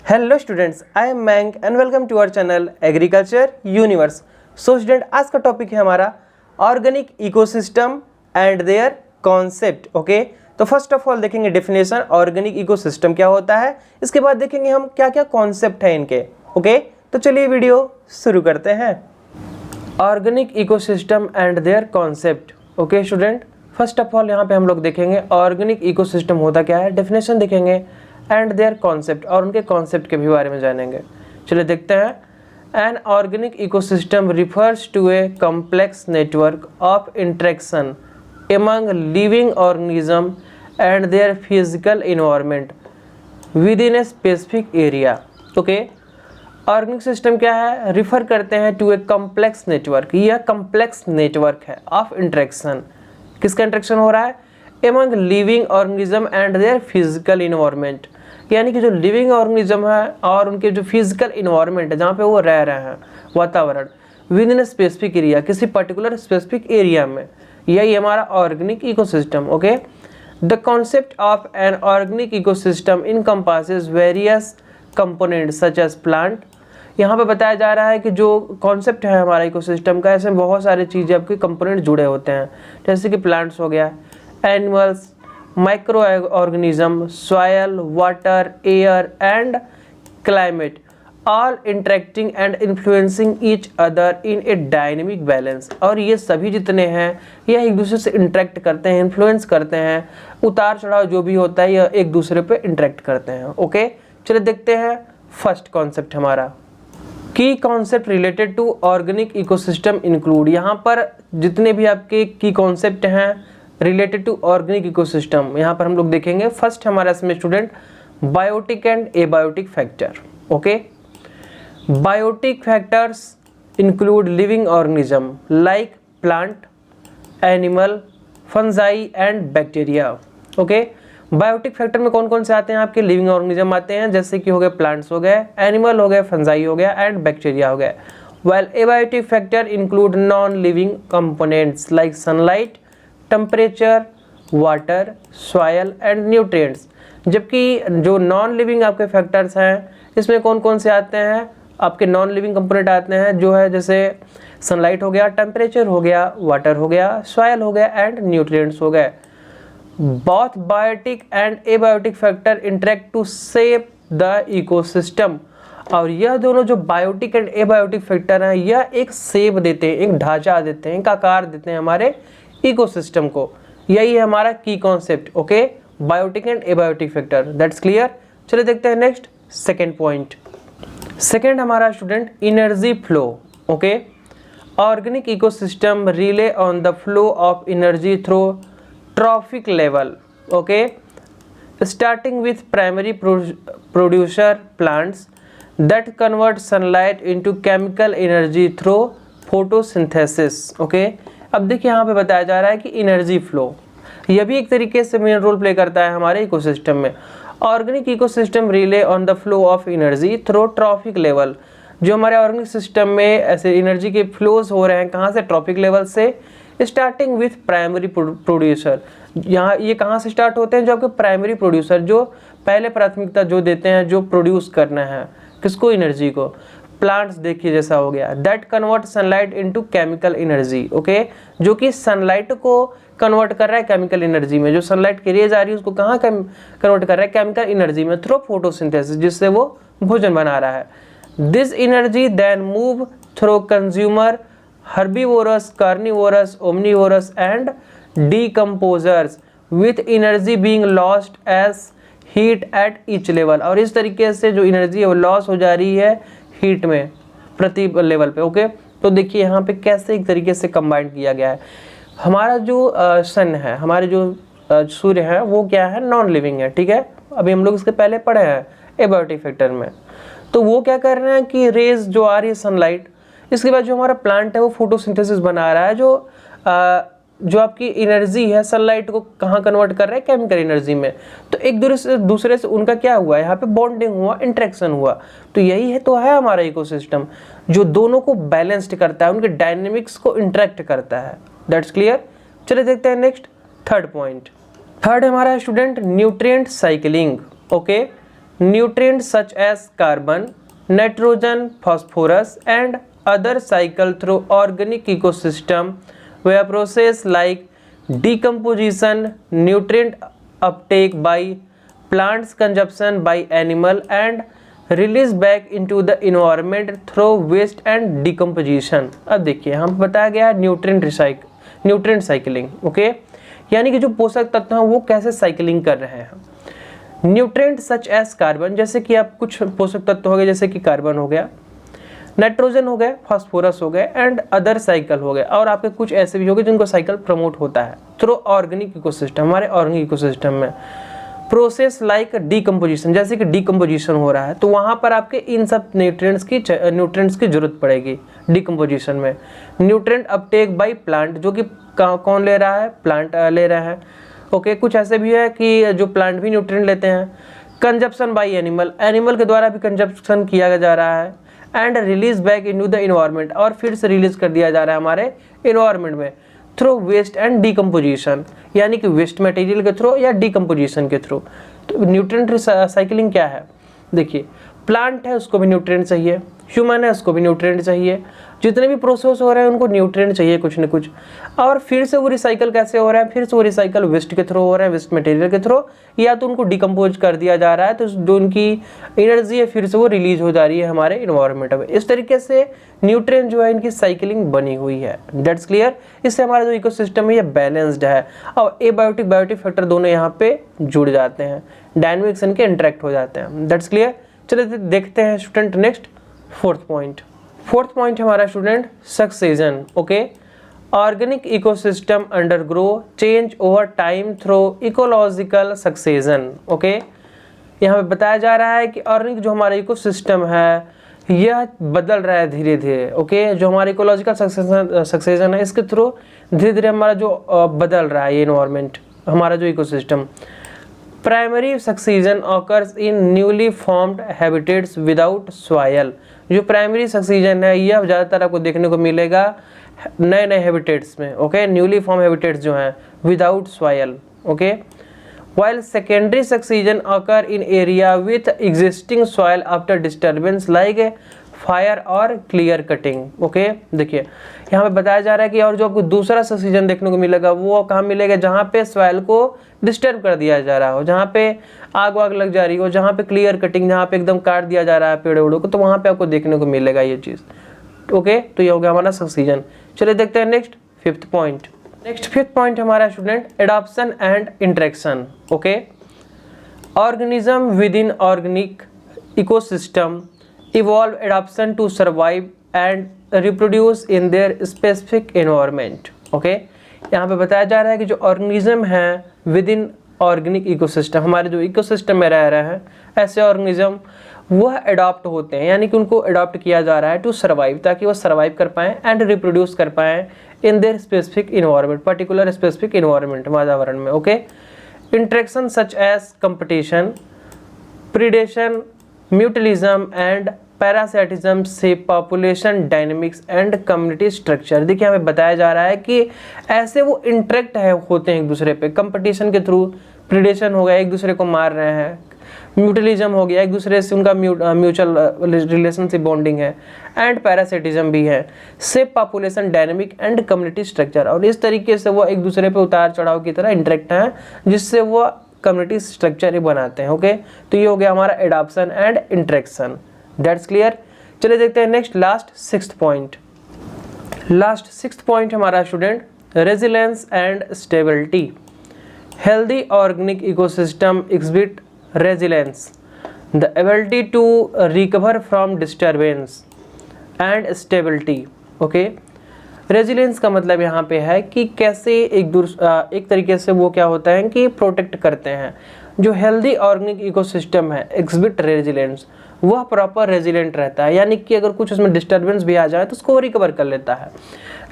Hello students, I am मैंग and welcome to our channel agriculture universe. So student, आज का topic है हमारा organic ecosystem and their concept. Okay, तो first of all देखेंगे definition, organic ecosystem क्या होता है। इसके बाद देखेंगे हम क्या क्या कॉन्सेप्ट है इनके। ओके, तो चलिए वीडियो शुरू करते हैं। Organic ecosystem and their concept. Okay student, first of all यहाँ पे हम लोग देखेंगे ऑर्गेनिक इकोसिस्टम होता क्या है, डेफिनेशन देखेंगे एंड देयर कॉन्सेप्ट, और उनके कॉन्सेप्ट के भी बारे में जानेंगे। चलिए देखते हैं। An organic ecosystem refers to a complex network of interaction among living organism and their physical environment within a specific area. Okay, organic system क्या है, रिफर करते हैं टू ए कॉम्प्लेक्स नेटवर्क। यह कॉम्प्लेक्स नेटवर्क है of interaction. किसका interaction हो रहा है? Among living organism and their physical environment, यानी कि जो लिविंग ऑर्गेनिज्म है और उनके जो फिजिकल इन्वायरमेंट है जहाँ पे वो रह रहे हैं, वातावरण, within a specific area, किसी पर्टिकुलर स्पेसिफिक एरिया में, यही हमारा organic ecosystem. Okay, the concept of an organic ecosystem encompasses various component such as plant. यहाँ पे बताया जा रहा है कि जो कॉन्सेप्ट है हमारा इकोसिस्टम का, ऐसे बहुत सारी चीज़ें आपके कंपोनेंट जुड़े होते हैं, जैसे कि प्लांट्स हो गया, animals, micro organism, soil, water, air and climate, all interacting and influencing each other in A dynamic balance. और ये सभी जितने हैं यह एक दूसरे से इंटरेक्ट करते हैं, इन्फ्लुएंस करते हैं, उतार चढ़ाव जो भी होता है यह एक दूसरे पे इंटरेक्ट करते हैं। ओके, चलिए देखते हैं फर्स्ट कॉन्सेप्ट हमारा। Key concept related to organic ecosystem include. यहाँ पर जितने भी आपके की कॉन्सेप्ट हैं रिलेटेड टू ऑर्गेनिक इकोसिस्टम, यहाँ पर हम लोग देखेंगे। फर्स्ट हमारा इसमें student biotic and abiotic factor. Okay, biotic factors include living organism like plant, animal, fungi and bacteria. Okay, biotic factor में कौन कौन से आते हैं आपके? लिविंग ऑर्गेनिज्म आते हैं, जैसे कि हो गए प्लांट्स हो गए, एनिमल हो गए, फंजाई हो गया एंड बैक्टीरिया हो गया। Well abiotic factor include non living components like sunlight, temperature, water, soil and nutrients. जबकि जो नॉन लिविंग आपके फैक्टर्स हैं इसमें कौन कौन से आते हैं? आपके नॉन लिविंग कंपोनेंट आते हैं जो है जैसे सनलाइट हो गया, टेम्परेचर हो गया, वाटर हो गया, सॉयल हो गया एंड न्यूट्रिएंट्स हो गए। Both biotic and abiotic factor interact to shape the ecosystem. और यह दोनों जो बायोटिक एंड एबायोटिक फैक्टर हैं यह एक शेप देते हैं, एक ढांचा देते हैं, एक आकार देते हैं हमारे इकोसिस्टम को। यही है हमारा key concept. Okay, biotic and abiotic factor, that's clear. चलिए देखते हैं नेक्स्ट सेकेंड पॉइंट। सेकेंड हमारा student energy flow. Okay, organic ecosystem rely on the flow of energy through trophic level. Okay, starting with primary producer plants that convert sunlight into chemical energy through photosynthesis. Okay, अब देखिए यहाँ पे बताया जा रहा है कि एनर्जी फ्लो यह भी एक तरीके से मेन रोल प्ले करता है हमारे इकोसिस्टम में। Organic ecosystem rely on the flow of energy through trophic level. जो हमारे ऑर्गेनिक सिस्टम में ऐसे एनर्जी के फ्लोज हो रहे हैं, कहाँ से? ट्रॉफिक लेवल से। स्टार्टिंग विथ प्राइमरी प्रोड्यूसर, यहाँ ये कहाँ से स्टार्ट होते हैं? जो आपके प्राइमरी प्रोड्यूसर, जो पहले प्राथमिकता जो देते हैं, जो प्रोड्यूस करना है किसको? एनर्जी को। प्लांट्स देखिए जैसा हो गया, that convert sunlight into chemical energy. Okay, जो कि सनलाइट को कन्वर्ट कर रहा है केमिकल एनर्जी में। जो सनलाइट की रेज आ रही है उसको कहाँ कन्वर्ट कर रहा है? केमिकल एनर्जी में थ्रू फोटोसिंथेसिस, जिससे वो भोजन बना रहा है। This energy then move through consumer, herbivores, carnivores, omnivores and decomposers with energy being lost as heat at each level. और इस तरीके से जो एनर्जी है वो लॉस हो जा रही है हीट में प्रति लेवल पे। ओके, तो देखिए यहाँ पे कैसे एक तरीके से कंबाइन किया गया है। हमारा जो सन है, हमारे जो सूर्य है वो क्या है? नॉन लिविंग है। ठीक है, अभी हम लोग इसके पहले पढ़े हैं एबायोटिक फैक्टर में। तो वो क्या कर रहे हैं कि रेज जो आ रही है सनलाइट, इसके बाद जो हमारा प्लांट है वो फोटोसिंथेसिस बना रहा है, जो आपकी एनर्जी है सनलाइट को कहाँ कन्वर्ट कर रहा है? केमिकल एनर्जी में। तो एक दूसरे से उनका क्या हुआ? यहाँ पे बॉन्डिंग हुआ, इंटरेक्शन हुआ। तो यही है तो है हमारा इकोसिस्टम, जो दोनों को बैलेंस्ड करता है, उनके डायनेमिक्स को इंटरेक्ट करता है। That's clear. चलिए देखते हैं नेक्स्ट थर्ड पॉइंट। थर्ड हमारा student nutrient cycling. Okay, nutrients such as carbon, nitrogen, phosphorus and other cycle through organic ecosystem via process like decomposition, nutrient uptake by plants, consumption by animal and release back into the environment through waste and decomposition। अब देखिए हम बताया गया nutrient cycling, okay, यानी कि जो पोषक तत्व हैं वो कैसे साइकिलिंग कर रहे हैं। न्यूट्रिएंट सच एज कार्बन, जैसे कि आप कुछ पोषक तत्व हो गए जैसे कि कार्बन हो गया, नाइट्रोजन हो गए, फास्फोरस हो गए एंड अदर साइकिल हो गए, और आपके कुछ ऐसे भी हो गए जिनको साइकिल प्रमोट होता है थ्रू ऑर्गेनिक इकोसिस्टम, हमारे ऑर्गेनिक इकोसिस्टम में। प्रोसेस लाइक डीकम्पोजिशन, जैसे कि डीकम्पोजिशन हो रहा है तो वहाँ पर आपके इन सब न्यूट्रिएंट्स की जरूरत पड़ेगी डीकम्पोजिशन में। न्यूट्रिएंट अपटेक बाय प्लांट, जो कि कौन ले रहा है, प्लांट ले रहा है, ओके। कुछ ऐसे भी है कि जो प्लांट भी न्यूट्रिएंट लेते हैं। कंजप्शन बाय एनिमल, एनिमल के द्वारा भी कंजप्शन किया जा रहा है। And release back into the environment, और फिर से रिलीज कर दिया जा रहा है हमारे इन्वायरमेंट में थ्रू वेस्ट एंड डीकम्पोजिशन, यानी कि वेस्ट मटेरियल के थ्रू या डीकम्पोजिशन के थ्रू। तो न्यूट्रिएंट साइकिलिंग क्या है, देखिए प्लांट है उसको भी न्यूट्रिएंट चाहिए, ह्यूमन है उसको भी न्यूट्रिएंट चाहिए, जितने भी प्रोसेस हो रहे हैं उनको न्यूट्रिएंट चाहिए कुछ न कुछ। और फिर से वो रिसाइकल कैसे हो रहा है, फिर से वो रिसाइकल वेस्ट के थ्रू हो रहा है, वेस्ट मटेरियल के थ्रू, या तो उनको डिकम्पोज कर दिया जा रहा है तो जो उनकी एनर्जी है फिर से वो रिलीज हो जा रही है हमारे इन्वायरमेंट में। इस तरीके से न्यूट्रिएंट जो है इनकी साइकिलिंग बनी हुई है, दैट्स क्लियर। इससे हमारा जो इकोसिस्टम है ये बैलेंस्ड है और एबायोटिक बायोटिक फैक्टर दोनों यहाँ पे जुड़ जाते हैं, डायनेमिक्स इनके इंटरेक्ट हो जाते हैं, दैट्स क्लियर। चलिए देखते हैं स्टूडेंट नेक्स्ट फोर्थ पॉइंट हमारा student succession, okay. Organic ecosystem अंडरग्रो change over time through ecological succession, okay. यहाँ पे बताया जा रहा है कि ऑर्गेनिक जो हमारा इकोसिस्टम है यह बदल रहा है धीरे धीरे, ओके। जो हमारा इकोलॉजिकल सक्सेशन है इसके थ्रू धीरे धीरे हमारा जो बदल रहा है ये इन्वायरमेंट, हमारा जो ecosystem. Primary succession occurs in newly formed habitats without soil, जो प्राइमरी सक्सीजन है यह ज़्यादातर आपको देखने को मिलेगा नए नए हैबिटेट्स में, ओके, न्यूली फॉर्म हैबिटेट्स जो हैं without soil, okay. While secondary succession occur in area with existing soil after disturbance like fire और क्लियर कटिंग, ओके। देखिए यहाँ पे बताया जा रहा है कि और जो आपको दूसरा सक्सीजन देखने को मिलेगा वो कहाँ मिलेगा, जहाँ पे सॉयल को डिस्टर्ब कर दिया जा रहा हो, जहाँ पे आग वाग लग जा रही हो, जहाँ पे क्लियर कटिंग, जहाँ पे एकदम काट दिया जा रहा है पेड़ वेड़ों को, तो वहाँ पे आपको देखने को मिलेगा ये चीज़, ओके। तो ये हो गया हमारा सक्सीजन। चलिए देखते हैं नेक्स्ट फिफ्थ पॉइंट हमारा student adoption and interaction, okay. Organism with in organic ecosystem evolve adaptation to survive and reproduce in their specific environment, okay। यहाँ पे बताया जा रहा है कि जो ऑर्गेनिज्म है विद इन ऑर्गेनिक इकोसिस्टम, हमारे जो इकोसिस्टम में रह रहे हैं ऐसे ऑर्गेनिज्म वह अडॉप्ट होते हैं, यानी कि उनको अडॉप्ट किया जा रहा है टू सर्वाइव, ताकि वो सर्वाइव कर पाएँ एंड रिप्रोड्यूस कर पाएँ in their specific environment, particular specific environment, वातावरण में, okay. Interaction such as competition, predation, mutualism and parasitism से population dynamics and community structure. देखिए हमें बताया जा रहा है कि ऐसे वो इंटरेक्ट होते हैं एक दूसरे पे, कंपटीशन के थ्रू, प्रीडेशन हो गया एक दूसरे को मार रहे हैं, म्यूटलिज्म हो गया एक दूसरे से उनका म्यूचुअल रिलेशनशिप बॉन्डिंग है, एंड पैरासाइटिज्म भी है, से population dynamic and community structure. और इस तरीके से वो एक दूसरे पे उतार चढ़ाव की तरह इंटरेक्ट हैं जिससे वो कम्युनिटी स्ट्रक्चर ही बनाते हैं, ओके। तो ये हो गया हमारा adoption and interaction, that's clear. चलिए देखते हैं नेक्स्ट सिक्स्थ पॉइंट हमारा student resilience and stability. Healthy organic ecosystem exhibit resilience, the ability to recover from disturbance and stability, okay. Resilience का मतलब यहाँ पे है कि कैसे एक तरीके से वो क्या होता है कि प्रोटेक्ट करते हैं। जो हेल्दी ऑर्गेनिक इकोसिस्टम है एग्जिबिट रेजिलेंस, वह प्रॉपर रेजिलेंट रहता है, यानी कि अगर कुछ उसमें डिस्टर्बेंस भी आ जाए तो उसको रिकवर कर लेता है।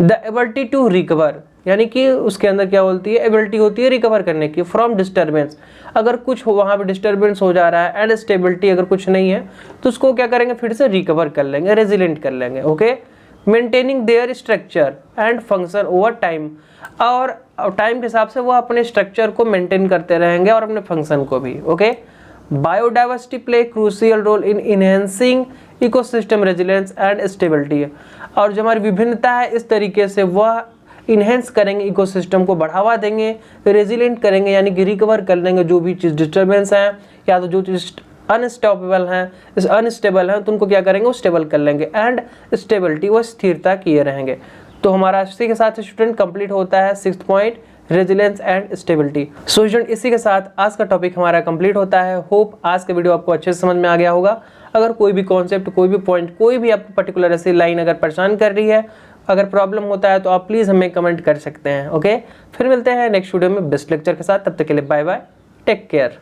द एबिलिटी टू रिकवर, यानी कि उसके अंदर क्या बोलती है, एबिलिटी होती है रिकवर करने की फ्रॉम डिस्टर्बेंस। अगर कुछ वहाँ पे डिस्टर्बेंस हो जा रहा है एंड स्टेबिलिटी अगर कुछ नहीं है तो उसको क्या करेंगे, फिर से रिकवर कर लेंगे, रेजिलेंट कर लेंगे, okay. Maintaining their structure and function over time, और टाइम के हिसाब से वो अपने स्ट्रक्चर को मेंटेन करते रहेंगे और अपने फंक्शन को भी, okay. Biodiversity play crucial role in enhancing ecosystem resilience and stability. और जो हमारी विभिन्नता है इस तरीके से वह इन्हेंस करेंगे, इकोसिस्टम को बढ़ावा देंगे, रेजिलिएंट करेंगे यानी कि रिकवर कर लेंगे जो भी चीज़ डिस्टर्बेंस है या तो जो चीज़ अनस्टॉपेबल हैं, अनस्टेबल हैं तो उनको क्या करेंगे, वो स्टेबल कर लेंगे। एंड स्टेबिलिटी, वो स्थिरता किए रहेंगे। तो हमारा इसी के साथ स्टूडेंट कंप्लीट होता है 6th point, resilience and stability. So student इसी के साथ आज का टॉपिक हमारा कंप्लीट होता है। होप आज का वीडियो आपको अच्छे से समझ में आ गया होगा। अगर कोई भी कॉन्सेप्ट, कोई भी पॉइंट, कोई भी आपको पर्टिकुलर ऐसी लाइन अगर परेशान कर रही है, अगर प्रॉब्लम होता है तो आप प्लीज़ हमें कमेंट कर सकते हैं। ओके, फिर मिलते हैं नेक्स्ट वीडियो में बेस्ट लेक्चर के साथ। तब तक के लिए बाय बाय, टेक केयर।